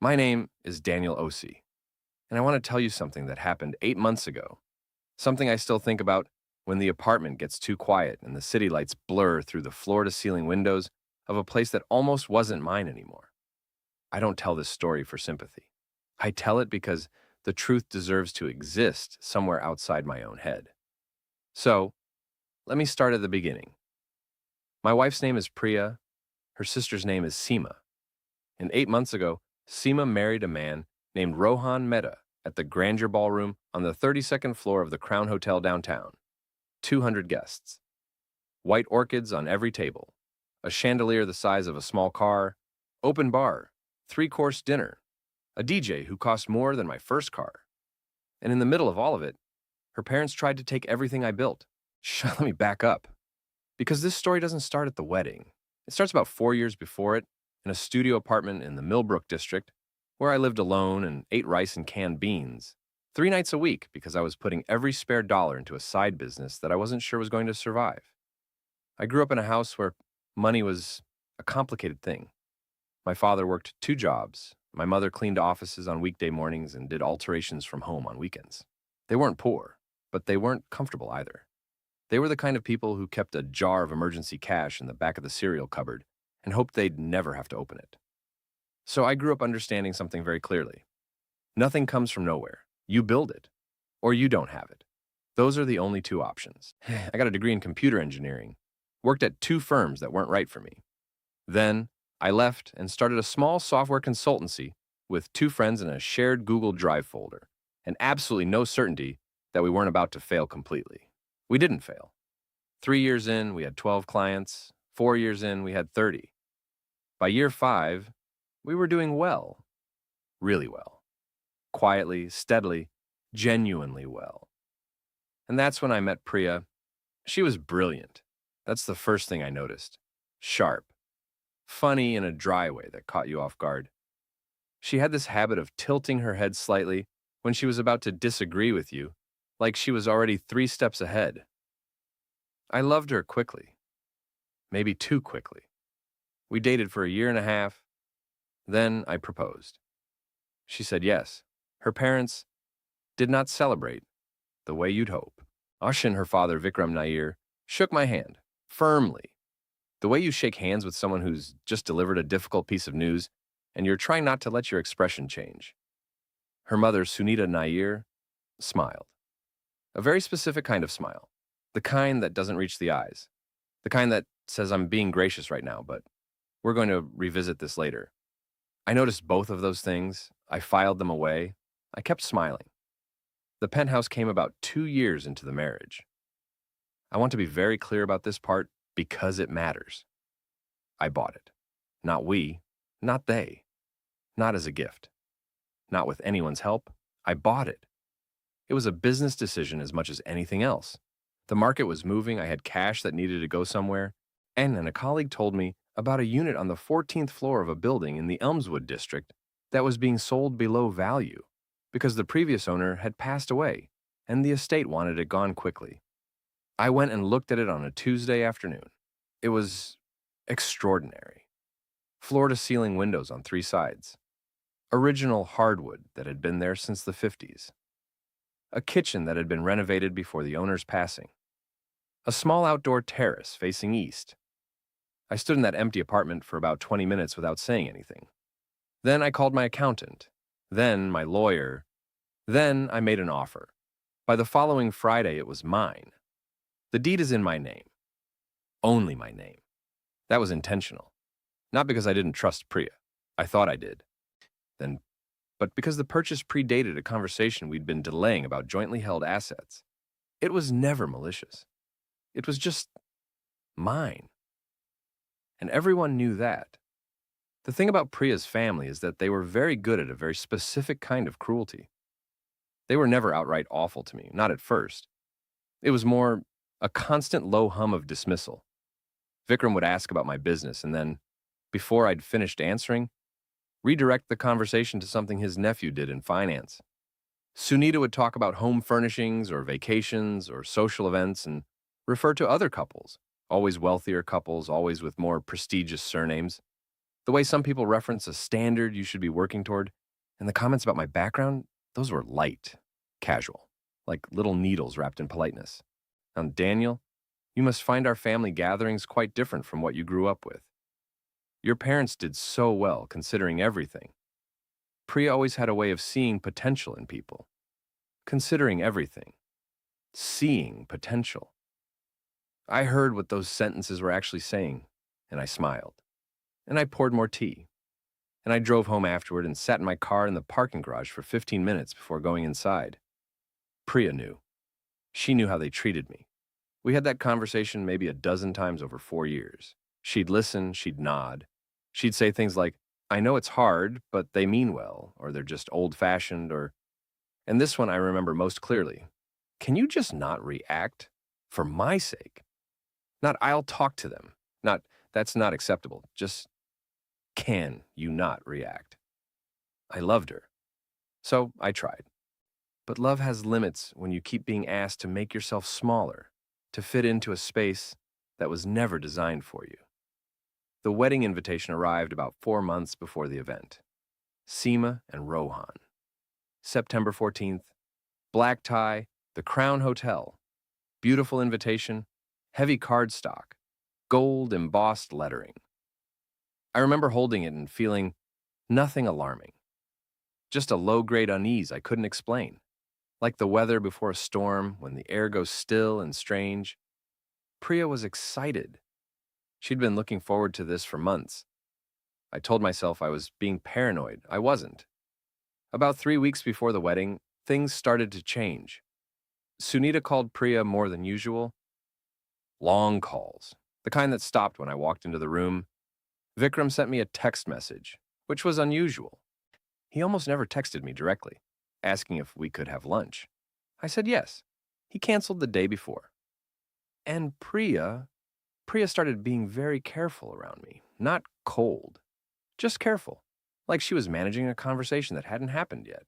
My name is Daniel Osi, and I want to tell you something that happened 8 months ago. Something I still think about when the apartment gets too quiet and the city lights blur through the floor to ceiling windows of a place that almost wasn't mine anymore. I don't tell this story for sympathy. I tell it because the truth deserves to exist somewhere outside my own head. So, let me start at the beginning. My wife's name is Priya, her sister's name is Seema, and 8 months ago, Seema married a man named Rohan Mehta at the Grandeur Ballroom on the 32nd floor of the Crown Hotel downtown. 200 guests, white orchids on every table, a chandelier the size of a small car, open bar, three-course dinner, a DJ who cost more than my first car. And in the middle of all of it, her parents tried to take everything I built. Let me back up. Because this story doesn't start at the wedding. It starts about 4 years before it, in a studio apartment in the Millbrook district, where I lived alone and ate rice and canned beans 3 nights a week because I was putting every spare dollar into a side business that I wasn't sure was going to survive. I grew up in a house where money was a complicated thing. My father worked 2 jobs. My mother cleaned offices on weekday mornings and did alterations from home on weekends. They weren't poor, but they weren't comfortable either. They were the kind of people who kept a jar of emergency cash in the back of the cereal cupboard and hoped they'd never have to open it. So I grew up understanding something very clearly. Nothing comes from nowhere. You build it, or you don't have it. Those are the only two options. I got a degree in computer engineering, worked at 2 firms that weren't right for me. Then I left and started a small software consultancy with 2 friends in a shared Google Drive folder, and absolutely no certainty that we weren't about to fail completely. We didn't fail. 3 years in, we had 12 clients. 4 years in, we had 30. By year 5, we were doing well, really well. Quietly, steadily, genuinely well. And that's when I met Priya. She was brilliant. That's the first thing I noticed. Sharp. Funny in a dry way that caught you off guard. She had this habit of tilting her head slightly when she was about to disagree with you, like she was already 3 steps ahead. I loved her quickly. Maybe too quickly. We dated for a year and a half. Then I proposed. She said yes. Her parents did not celebrate the way you'd hope. Ashin, her father, Vikram Nair, shook my hand, firmly. The way you shake hands with someone who's just delivered a difficult piece of news, and you're trying not to let your expression change. Her mother, Sunita Nair, smiled. A very specific kind of smile. The kind that doesn't reach the eyes. The kind that says, I'm being gracious right now, but we're going to revisit this later. I noticed both of those things. I filed them away. I kept smiling. The Penthouse came about 2 years into the marriage. I want to be very clear about this part because it matters. I bought it. Not we, not they, not as a gift, not with anyone's help. I bought it. It was a business decision as much as anything else. The market was moving, I had cash that needed to go somewhere, and then a colleague told me about a unit on the 14th floor of a building in the Elmswood district that was being sold below value because the previous owner had passed away and the estate wanted it gone quickly. I went and looked at it on a Tuesday afternoon. It was extraordinary. Floor-to-ceiling windows on 3 sides. Original hardwood that had been there since the 50s. A kitchen that had been renovated before the owner's passing. A small outdoor terrace facing east. I stood in that empty apartment for about 20 minutes without saying anything. Then I called my accountant. Then my lawyer. Then I made an offer. By the following Friday, it was mine. The deed is in my name. Only my name. That was intentional. Not because I didn't trust Priya. I thought I did. But because the purchase predated a conversation we'd been delaying about jointly held assets. It was never malicious. It was just mine. And everyone knew that. The thing about Priya's family is that they were very good at a very specific kind of cruelty. They were never outright awful to me, not at first. It was more a constant low hum of dismissal. Vikram would ask about my business and then, before I'd finished answering, redirect the conversation to something his nephew did in finance. Sunita would talk about home furnishings or vacations or social events and refer to other couples, always wealthier couples, always with more prestigious surnames. The way some people reference a standard you should be working toward, and the comments about my background, those were light, casual, like little needles wrapped in politeness. Now, Daniel, you must find our family gatherings quite different from what you grew up with. Your parents did so well considering everything. Priya always had a way of seeing potential in people, considering everything, seeing potential. I heard what those sentences were actually saying, and I smiled. And I poured more tea. And I drove home afterward and sat in my car in the parking garage for 15 minutes before going inside. Priya knew. She knew how they treated me. We had that conversation maybe a dozen times over 4 years. She'd listen, she'd nod. She'd say things like, I know it's hard, but they mean well, or they're just old-fashioned, or... And this one I remember most clearly. Can you just not react? For my sake. Not, I'll talk to them. Not, that's not acceptable. Just, can you not react? I loved her. So I tried. But love has limits when you keep being asked to make yourself smaller, to fit into a space that was never designed for you. The wedding invitation arrived about 4 months before the event. Seema and Rohan. September 14th, black tie, the Crown Hotel. Beautiful invitation, heavy cardstock, gold embossed lettering. I remember holding it and feeling nothing alarming. Just a low-grade unease I couldn't explain. Like the weather before a storm when the air goes still and strange. Priya was excited. She'd been looking forward to this for months. I told myself I was being paranoid. I wasn't. About 3 weeks before the wedding, things started to change. Sunita called Priya more than usual. Long calls, the kind that stopped when I walked into the room. Vikram sent me a text message, which was unusual. He almost never texted me directly, asking if we could have lunch. I said yes. He canceled the day before. And Priya started being very careful around me, not cold, just careful, like she was managing a conversation that hadn't happened yet.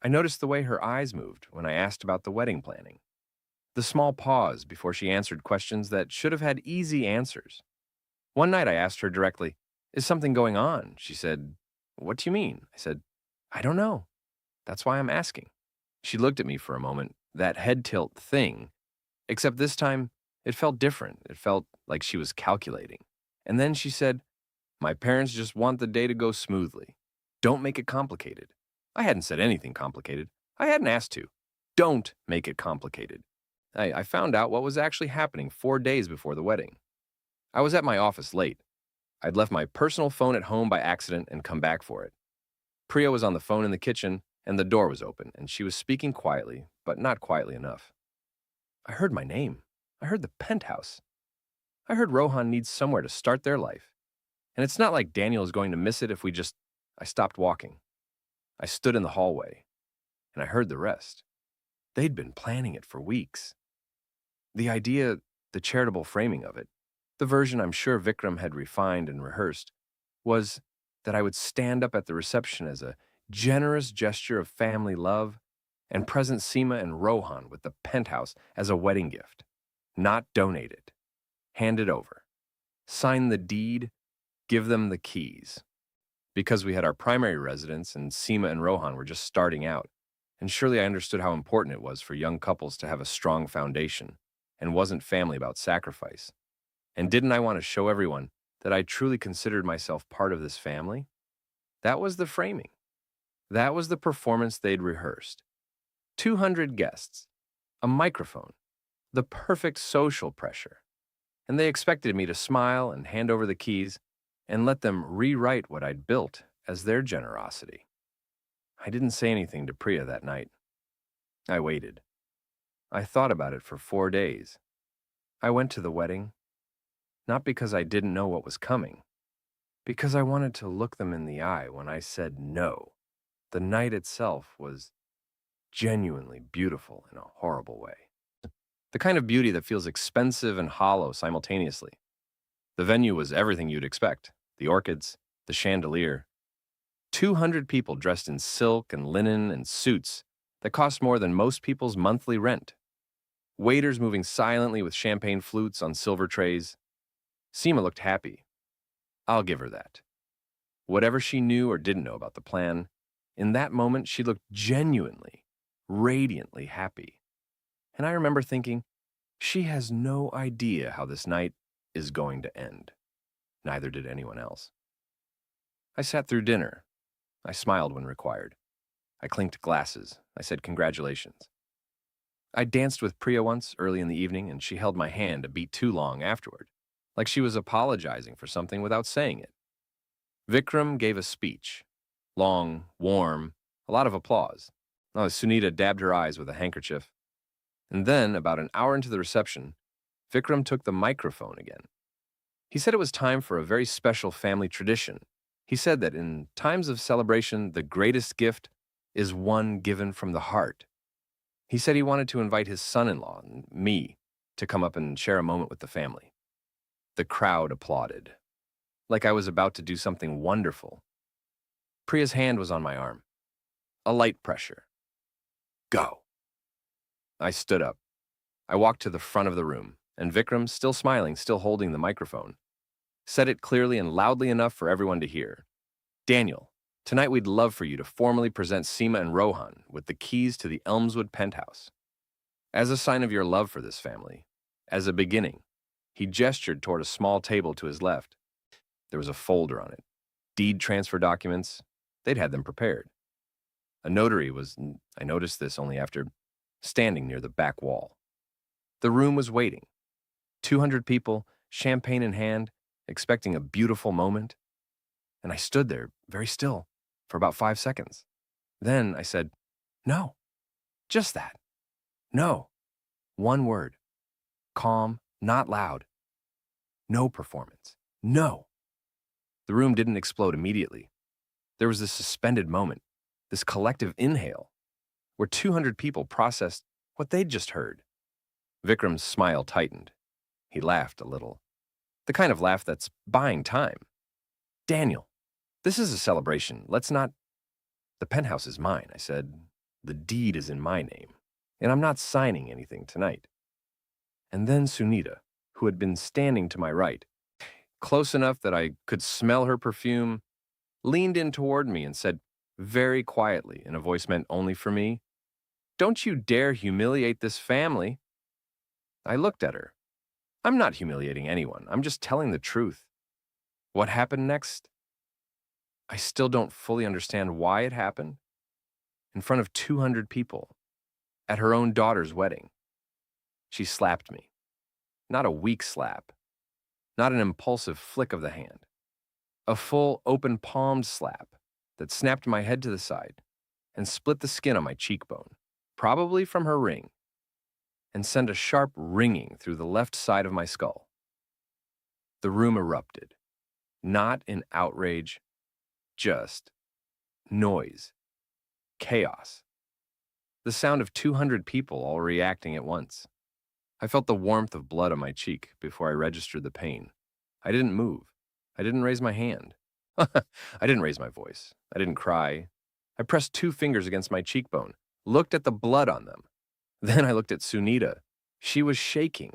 I noticed the way her eyes moved when I asked about the wedding planning. The small pause before she answered questions that should have had easy answers. One night I asked her directly, "Is something going on?" She said, "What do you mean?" I said, "I don't know. That's why I'm asking." She looked at me for a moment, that head tilt thing, except this time it felt different. It felt like she was calculating. And then she said, "My parents just want the day to go smoothly. Don't make it complicated." I hadn't said anything complicated. I hadn't asked to. Don't make it complicated. I found out what was actually happening 4 days before the wedding. I was at my office late. I'd left my personal phone at home by accident and come back for it. Priya was on the phone in the kitchen, and the door was open, and she was speaking quietly, but not quietly enough. I heard my name. I heard the Penthouse. I heard Rohan needs somewhere to start their life. And it's not like Daniel is going to miss it if we just... I stopped walking. I stood in the hallway, and I heard the rest. They'd been planning it for weeks. The idea, the charitable framing of it, the version I'm sure Vikram had refined and rehearsed, was that I would stand up at the reception as a generous gesture of family love and present Seema and Rohan with the Penthouse as a wedding gift. Not donate it. Hand it over. Sign the deed. Give them the keys. Because we had our primary residence and Seema and Rohan were just starting out, and surely I understood how important it was for young couples to have a strong foundation, and wasn't family about sacrifice. And didn't I want to show everyone that I truly considered myself part of this family? That was the framing. That was the performance they'd rehearsed. 200 guests, a microphone, the perfect social pressure. And they expected me to smile and hand over the keys and let them rewrite what I'd built as their generosity. I didn't say anything to Priya that night. I waited. I thought about it for 4 days. I went to the wedding, not because I didn't know what was coming, because I wanted to look them in the eye when I said no. The night itself was genuinely beautiful in a horrible way. The kind of beauty that feels expensive and hollow simultaneously. The venue was everything you'd expect. The orchids, the chandelier. 200 people dressed in silk and linen and suits that cost more than most people's monthly rent. Waiters moving silently with champagne flutes on silver trays. Seema looked happy. I'll give her that. Whatever she knew or didn't know about the plan, in that moment she looked genuinely, radiantly happy. And I remember thinking, she has no idea how this night is going to end. Neither did anyone else. I sat through dinner. I smiled when required. I clinked glasses. I said congratulations. I danced with Priya once early in the evening, and she held my hand a beat too long afterward, like she was apologizing for something without saying it. Vikram gave a speech. Long, warm, a lot of applause. Sunita dabbed her eyes with a handkerchief. And then, about an hour into the reception, Vikram took the microphone again. He said it was time for a very special family tradition. He said that in times of celebration, the greatest gift is one given from the heart. He said he wanted to invite his son-in-law and me to come up and share a moment with the family. The crowd applauded, like I was about to do something wonderful. Priya's hand was on my arm. A light pressure. Go. I stood up. I walked to the front of the room, and Vikram, still smiling, still holding the microphone, said it clearly and loudly enough for everyone to hear. Daniel, tonight we'd love for you to formally present Seema and Rohan with the keys to the Elmswood Penthouse. As a sign of your love for this family, as a beginning, he gestured toward a small table to his left. There was a folder on it. Deed transfer documents. They'd had them prepared. A notary was, I noticed this only after, standing near the back wall. The room was waiting. 200 people, champagne in hand, expecting a beautiful moment. And I stood there, very still, for about 5 seconds. Then I said, no, just that. No. One word. Calm, not loud. No performance. No. The room didn't explode immediately. There was this suspended moment, this collective inhale, where 200 people processed what they'd just heard. Vikram's smile tightened. He laughed a little. The kind of laugh that's buying time. Daniel, this is a celebration. Let's not... The penthouse is mine, I said. The deed is in my name, and I'm not signing anything tonight. And then Sunita, who had been standing to my right, close enough that I could smell her perfume, leaned in toward me and said very quietly, in a voice meant only for me, "Don't you dare humiliate this family." I looked at her. I'm not humiliating anyone. I'm just telling the truth. What happened next? I still don't fully understand why it happened. In front of 200 people, at her own daughter's wedding. She slapped me. Not a weak slap. Not an impulsive flick of the hand. A full, open-palmed slap that snapped my head to the side and split the skin on my cheekbone, probably from her ring, and sent a sharp ringing through the left side of my skull. The room erupted, not in outrage, just noise, chaos. The sound of 200 people all reacting at once. I felt the warmth of blood on my cheek before I registered the pain. I didn't move. I didn't raise my hand. I didn't raise my voice. I didn't cry. I pressed 2 fingers against my cheekbone, looked at the blood on them. Then I looked at Sunita. She was shaking.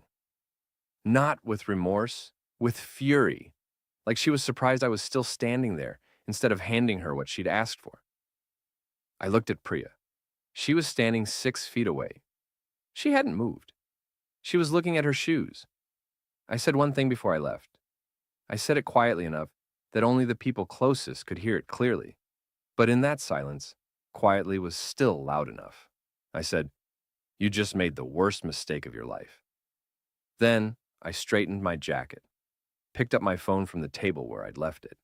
Not with remorse, with fury, like she was surprised I was still standing there instead of handing her what she'd asked for. I looked at Priya. She was standing 6 feet away. She hadn't moved. She was looking at her shoes. I said one thing before I left. I said it quietly enough that only the people closest could hear it clearly. But in that silence, quietly was still loud enough. I said, "You just made the worst mistake of your life." Then I straightened my jacket, picked up my phone from the table where I'd left it,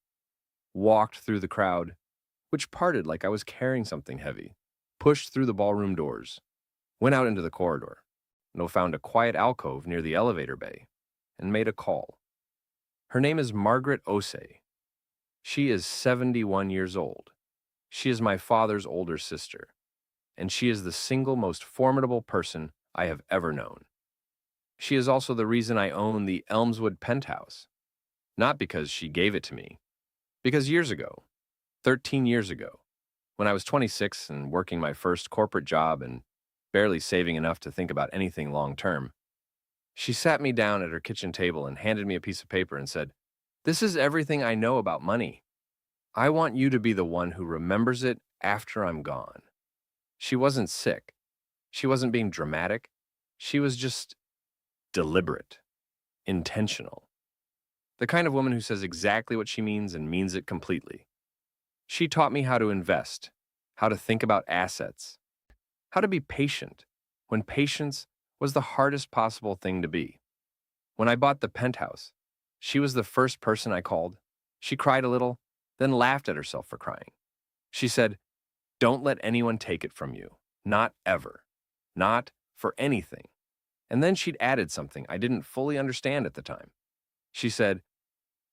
walked through the crowd, which parted like I was carrying something heavy, pushed through the ballroom doors, went out into the corridor, and found a quiet alcove near the elevator bay, and made a call. Her name is Margaret Osei. She is 71 years old. She is my father's older sister, and she is the single most formidable person I have ever known. She is also the reason I own the Elmswood Penthouse. Not because she gave it to me, because years ago, 13 years ago, when I was 26 and working my first corporate job and barely saving enough to think about anything long-term, she sat me down at her kitchen table and handed me a piece of paper and said, "This is everything I know about money. I want you to be the one who remembers it after I'm gone. She wasn't sick. She wasn't being dramatic. She was just deliberate, intentional. The kind of woman who says exactly what she means and means it completely. She taught me how to invest, how to think about assets, how to be patient when patience was the hardest possible thing to be. When I bought the penthouse, she was the first person I called. She cried a little, then laughed at herself for crying. She said, "Don't let anyone take it from you. Not ever. Not for anything." And then she'd added something I didn't fully understand at the time. She said,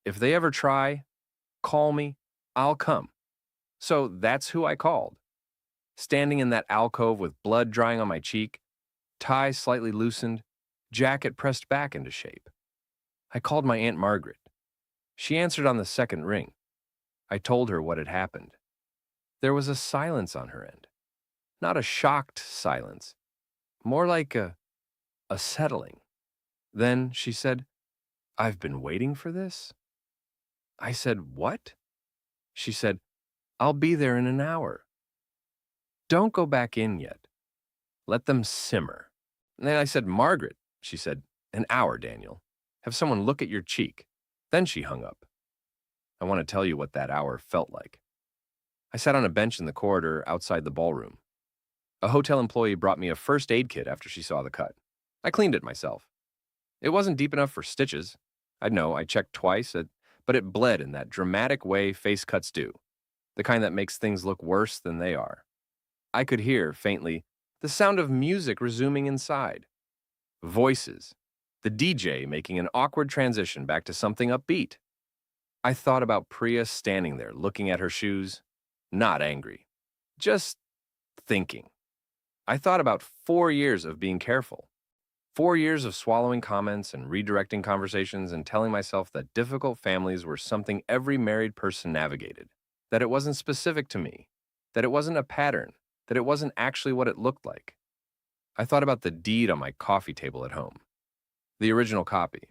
"If they ever try, call me. I'll come." So that's who I called. Standing in that alcove with blood drying on my cheek, tie slightly loosened, jacket pressed back into shape. I called my Aunt Margaret. She answered on the second ring. I told her what had happened. There was a silence on her end. Not a shocked silence, more like a settling. Then she said, "I've been waiting for this." I said, "What?" She said, "I'll be there in an hour. Don't go back in yet. Let them simmer." And then I said, "Margaret," she said, "an hour, Daniel. Have someone look at your cheek." Then she hung up. I want to tell you what that hour felt like. I sat on a bench in the corridor outside the ballroom. A hotel employee brought me a first aid kit after she saw the cut. I cleaned it myself. It wasn't deep enough for stitches. I know, I checked twice, but it bled in that dramatic way face cuts do, the kind that makes things look worse than they are. I could hear, faintly, the sound of music resuming inside. Voices. The DJ making an awkward transition back to something upbeat. I thought about Priya standing there looking at her shoes, not angry, just thinking. I thought about 4 years of being careful. 4 years of swallowing comments and redirecting conversations and telling myself that difficult families were something every married person navigated, that it wasn't specific to me, that it wasn't a pattern, that it wasn't actually what it looked like. I thought about the deed on my coffee table at home, the original copy,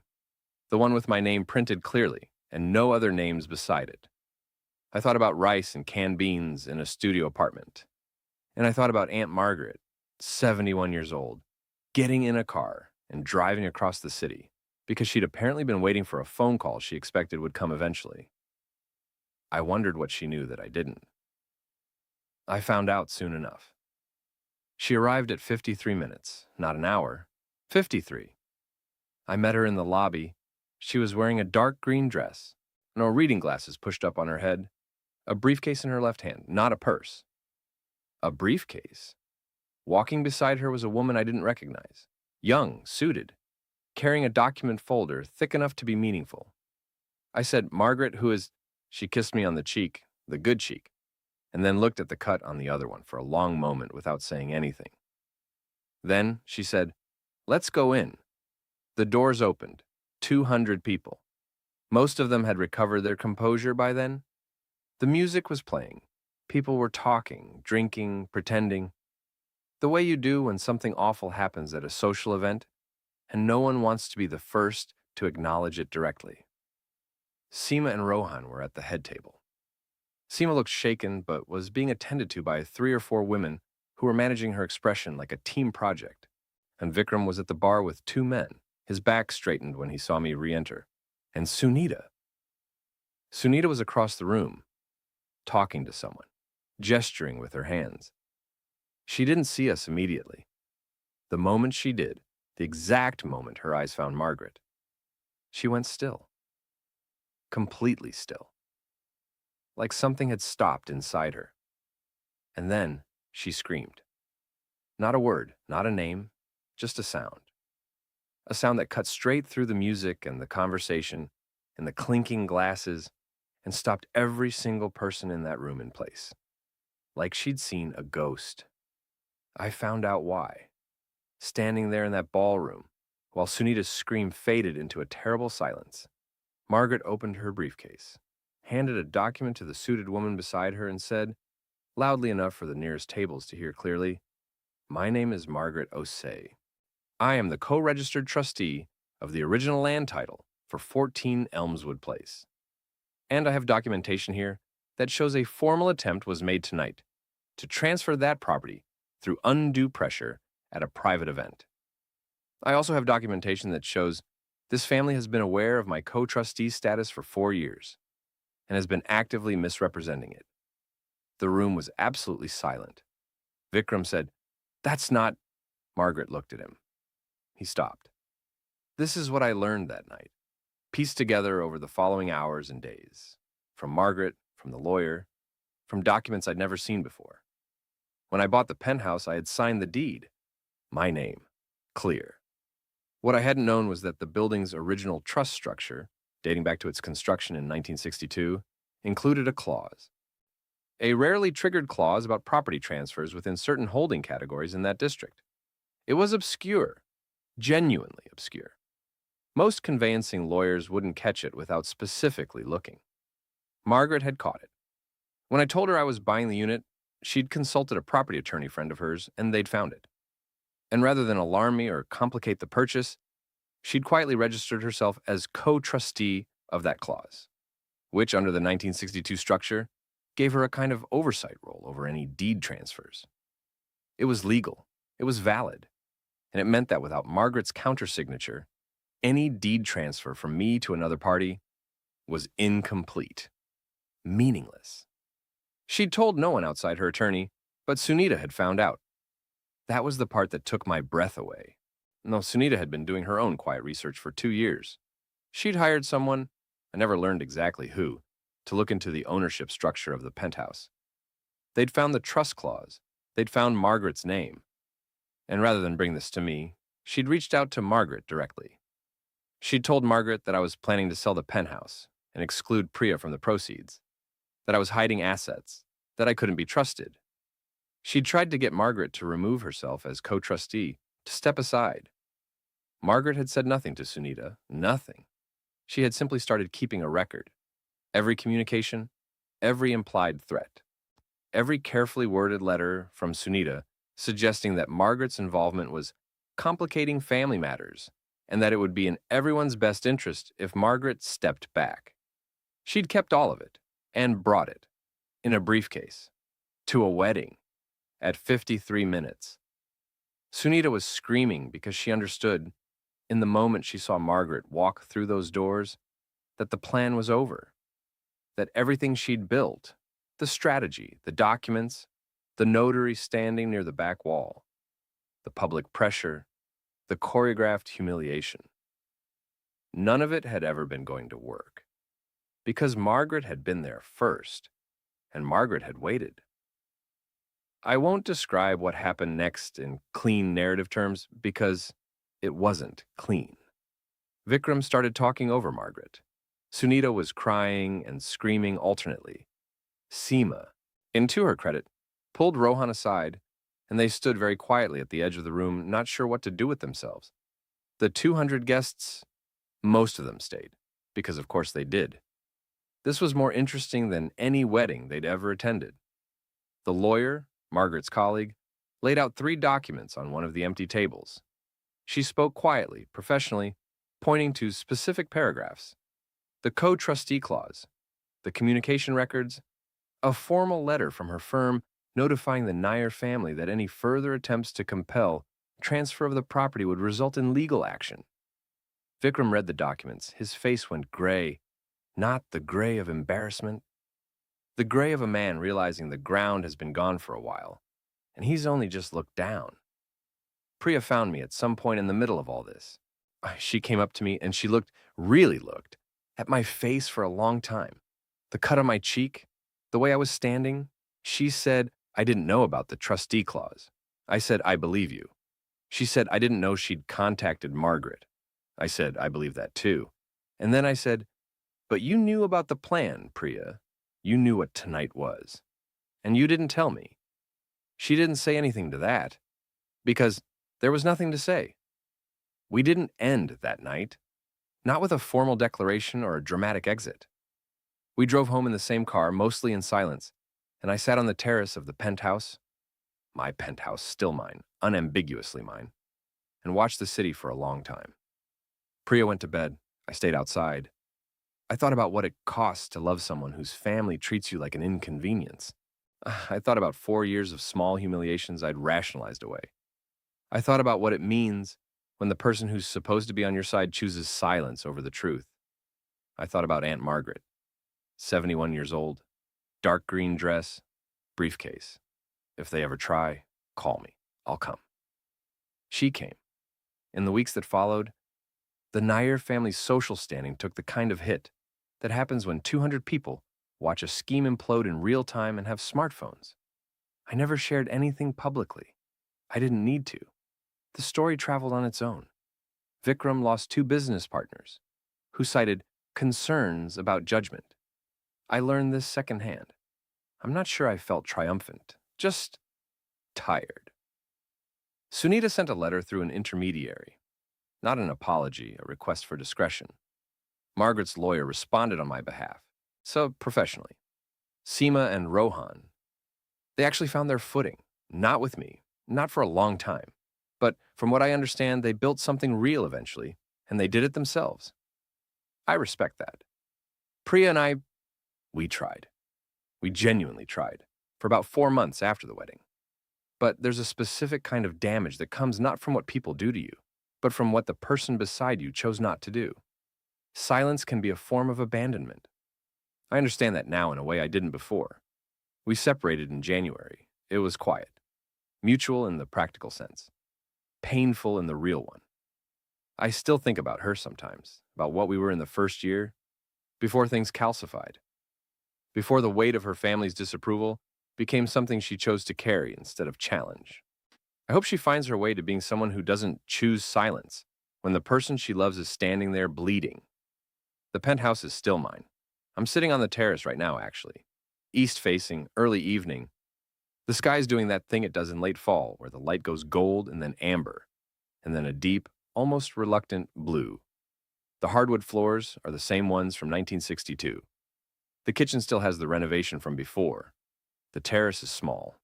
the one with my name printed clearly and no other names beside it. I thought about rice and canned beans in a studio apartment. And I thought about Aunt Margaret, 71 years old, getting in a car and driving across the city because she'd apparently been waiting for a phone call she expected would come eventually. I wondered what she knew that I didn't. I found out soon enough. She arrived at 53 minutes, not an hour, 53. I met her in the lobby. She was wearing a dark green dress, no reading glasses pushed up on her head, a briefcase in her left hand, not a purse. A briefcase. Walking beside her was a woman I didn't recognize, young, suited, carrying a document folder thick enough to be meaningful. I said, "Margaret, who is—" She kissed me on the cheek, the good cheek, and then looked at the cut on the other one for a long moment without saying anything. Then she said, "Let's go in." The doors opened. 200 people. Most of them had recovered their composure by then. The music was playing. People were talking, drinking, pretending. The way you do when something awful happens at a social event, and no one wants to be the first to acknowledge it directly. Seema and Rohan were at the head table. Seema looked shaken, but was being attended to by 3 or 4 women who were managing her expression like a team project. And Vikram was at the bar with 2 men, his back straightened when he saw me re-enter. And Sunita. Sunita was across the room, talking to someone, gesturing with her hands. She didn't see us immediately. The moment she did, the exact moment her eyes found Margaret, she went still. Completely still. Like something had stopped inside her. And then she screamed. Not a word, not a name, just a sound. A sound that cut straight through the music and the conversation and the clinking glasses and stopped every single person in that room in place. Like she'd seen a ghost. I found out why. Standing there in that ballroom, while Sunita's scream faded into a terrible silence, Margaret opened her briefcase, handed a document to the suited woman beside her, and said, loudly enough for the nearest tables to hear clearly, "My name is Margaret Osei. I am the co-registered trustee of the original land title for 14 Elmswood Place. And I have documentation here that shows a formal attempt was made tonight to transfer that property through undue pressure at a private event. I also have documentation that shows this family has been aware of my co-trustee status for 4 years and has been actively misrepresenting it. The room was absolutely silent. Vikram said, "That's not—" Margaret looked at him. He stopped. This is what I learned that night, pieced together over the following hours and days. From Margaret, from the lawyer, from documents I'd never seen before. When I bought the penthouse, I had signed the deed. My name. Clear. What I hadn't known was that the building's original trust structure, dating back to its construction in 1962, included a clause. A rarely triggered clause about property transfers within certain holding categories in that district. It was obscure, genuinely obscure. Most conveyancing lawyers wouldn't catch it without specifically looking. Margaret had caught it. When I told her I was buying the unit, she'd consulted a property attorney friend of hers, and they'd found it. And rather than alarm me or complicate the purchase, she'd quietly registered herself as co-trustee of that clause, which, under the 1962 structure, gave her a kind of oversight role over any deed transfers. It was legal, it was valid, and it meant that without Margaret's countersignature, any deed transfer from me to another party was incomplete, meaningless. She'd told no one outside her attorney, but Sunita had found out. That was the part that took my breath away. No, Sunita had been doing her own quiet research for 2 years. She'd hired someone, I never learned exactly who, to look into the ownership structure of the penthouse. They'd found the trust clause. They'd found Margaret's name. And rather than bring this to me, she'd reached out to Margaret directly. She'd told Margaret that I was planning to sell the penthouse and exclude Priya from the proceeds, that I was hiding assets, that I couldn't be trusted. She'd tried to get Margaret to remove herself as co-trustee, to step aside. Margaret had said nothing to Sunita, nothing. She had simply started keeping a record. Every communication, every implied threat, every carefully worded letter from Sunita suggesting that Margaret's involvement was complicating family matters and that it would be in everyone's best interest if Margaret stepped back. She'd kept all of it and brought it, in a briefcase, to a wedding at 53 minutes. Sunita was screaming because she understood, in the moment she saw Margaret walk through those doors, that the plan was over, that everything she'd built, the strategy, the documents, the notary standing near the back wall, the public pressure, the choreographed humiliation, none of it had ever been going to work, because Margaret had been there first, and Margaret had waited. I won't describe what happened next in clean narrative terms because it wasn't clean. Vikram started talking over Margaret. Sunita was crying and screaming alternately. Seema, and to her credit, pulled Rohan aside, and they stood very quietly at the edge of the room, not sure what to do with themselves. The 200 guests, most of them stayed, because of course they did. This was more interesting than any wedding they'd ever attended. The lawyer, Margaret's colleague, laid out 3 documents on one of the empty tables. She spoke quietly, professionally, pointing to specific paragraphs. The co-trustee clause, the communication records, a formal letter from her firm notifying the Nair family that any further attempts to compel transfer of the property would result in legal action. Vikram read the documents. His face went gray, not the gray of embarrassment, the gray of a man realizing the ground has been gone for a while, and he's only just looked down. Priya found me at some point in the middle of all this. She came up to me and she really looked, at my face for a long time. The cut on my cheek, the way I was standing. She said, I didn't know about the trustee clause. I said, I believe you. She said, I didn't know she'd contacted Margaret. I said, I believe that too. And then I said, but you knew about the plan, Priya. You knew what tonight was. And you didn't tell me. She didn't say anything to that, because there was nothing to say. We didn't end that night, not with a formal declaration or a dramatic exit. We drove home in the same car, mostly in silence, and I sat on the terrace of the penthouse, my penthouse, still mine, unambiguously mine, and watched the city for a long time. Priya went to bed. I stayed outside. I thought about what it costs to love someone whose family treats you like an inconvenience. I thought about 4 years of small humiliations I'd rationalized away. I thought about what it means when the person who's supposed to be on your side chooses silence over the truth. I thought about Aunt Margaret, 71 years old, dark green dress, briefcase. If they ever try, call me. I'll come. She came. In the weeks that followed, the Nair family's social standing took the kind of hit that happens when 200 people watch a scheme implode in real time and have smartphones. I never shared anything publicly. I didn't need to. The story traveled on its own. Vikram lost 2 business partners who cited concerns about judgment. I learned this secondhand. I'm not sure I felt triumphant, just tired. Sunita sent a letter through an intermediary, not an apology, a request for discretion. Margaret's lawyer responded on my behalf, so professionally. Seema and Rohan, they actually found their footing, not with me, not for a long time. But from what I understand, they built something real eventually, and they did it themselves. I respect that. Priya and I, we tried. We genuinely tried, for about 4 months after the wedding. But there's a specific kind of damage that comes not from what people do to you, but from what the person beside you chose not to do. Silence can be a form of abandonment. I understand that now in a way I didn't before. We separated in January. It was quiet. Mutual in the practical sense. Painful in the real one. I still think about her sometimes, about what we were in the first year, before things calcified. Before the weight of her family's disapproval became something she chose to carry instead of challenge. I hope she finds her way to being someone who doesn't choose silence when the person she loves is standing there bleeding. The penthouse is still mine. I'm sitting on the terrace right now, actually. East-facing, early evening. The sky's doing that thing it does in late fall, where the light goes gold and then amber, and then a deep, almost reluctant blue. The hardwood floors are the same ones from 1962. The kitchen still has the renovation from before. The terrace is small,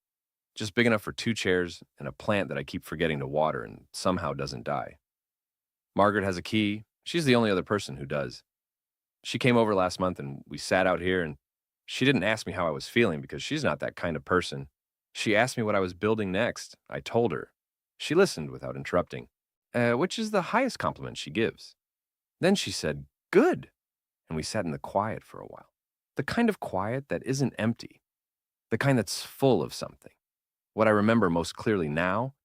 just big enough for 2 chairs and a plant that I keep forgetting to water and somehow doesn't die. Margaret has a key. She's the only other person who does. She came over last month and we sat out here, and she didn't ask me how I was feeling because she's not that kind of person. She asked me what I was building next. I told her. She listened without interrupting, which is the highest compliment she gives. Then she said, "Good." And we sat in the quiet for a while. The kind of quiet that isn't empty. The kind that's full of something. What I remember most clearly now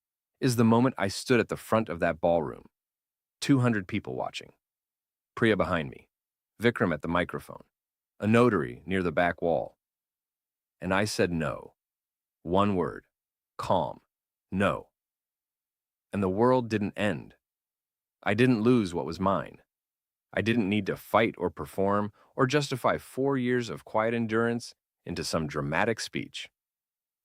is the moment I stood at the front of that ballroom. 200 people watching. Priya behind me. Vikram at the microphone. A notary near the back wall. And I said no. One word. Calm. No. And the world didn't end. I didn't lose what was mine. I didn't need to fight or perform or justify 4 years of quiet endurance into some dramatic speech.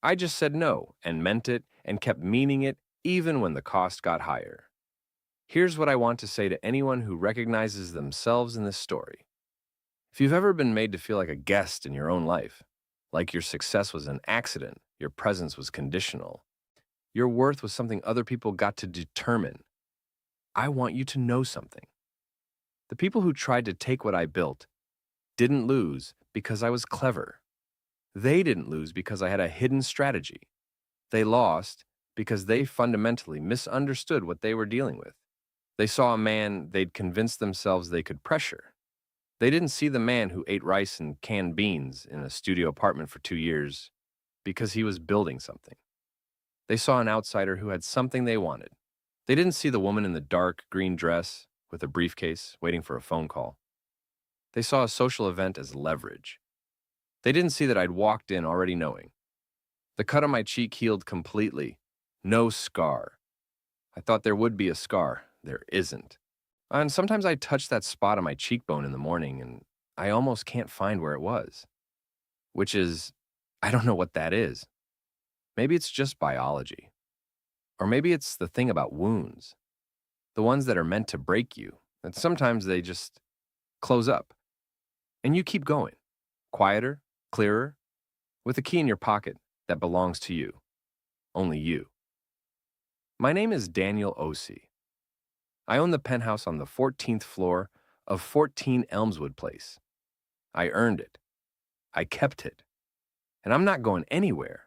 I just said no and meant it and kept meaning it even when the cost got higher. Here's what I want to say to anyone who recognizes themselves in this story. If you've ever been made to feel like a guest in your own life, like your success was an accident, your presence was conditional, your worth was something other people got to determine, I want you to know something. The people who tried to take what I built didn't lose because I was clever. They didn't lose because I had a hidden strategy. They lost because they fundamentally misunderstood what they were dealing with. They saw a man they'd convinced themselves they could pressure. They didn't see the man who ate rice and canned beans in a studio apartment for 2 years because he was building something. They saw an outsider who had something they wanted. They didn't see the woman in the dark green dress with a briefcase waiting for a phone call. They saw a social event as leverage. They didn't see that I'd walked in already knowing. The cut on my cheek healed completely. No scar. I thought there would be a scar. There isn't. And sometimes I touch that spot on my cheekbone in the morning and I almost can't find where it was. Which is, I don't know what that is. Maybe it's just biology. Or maybe it's the thing about wounds. The ones that are meant to break you. And sometimes they just close up. And you keep going. Quieter, clearer, with a key in your pocket that belongs to you. Only you. My name is Daniel O.C. I own the penthouse on the 14th floor of 14 Elmswood Place, I earned it. I kept it. And I'm not going anywhere.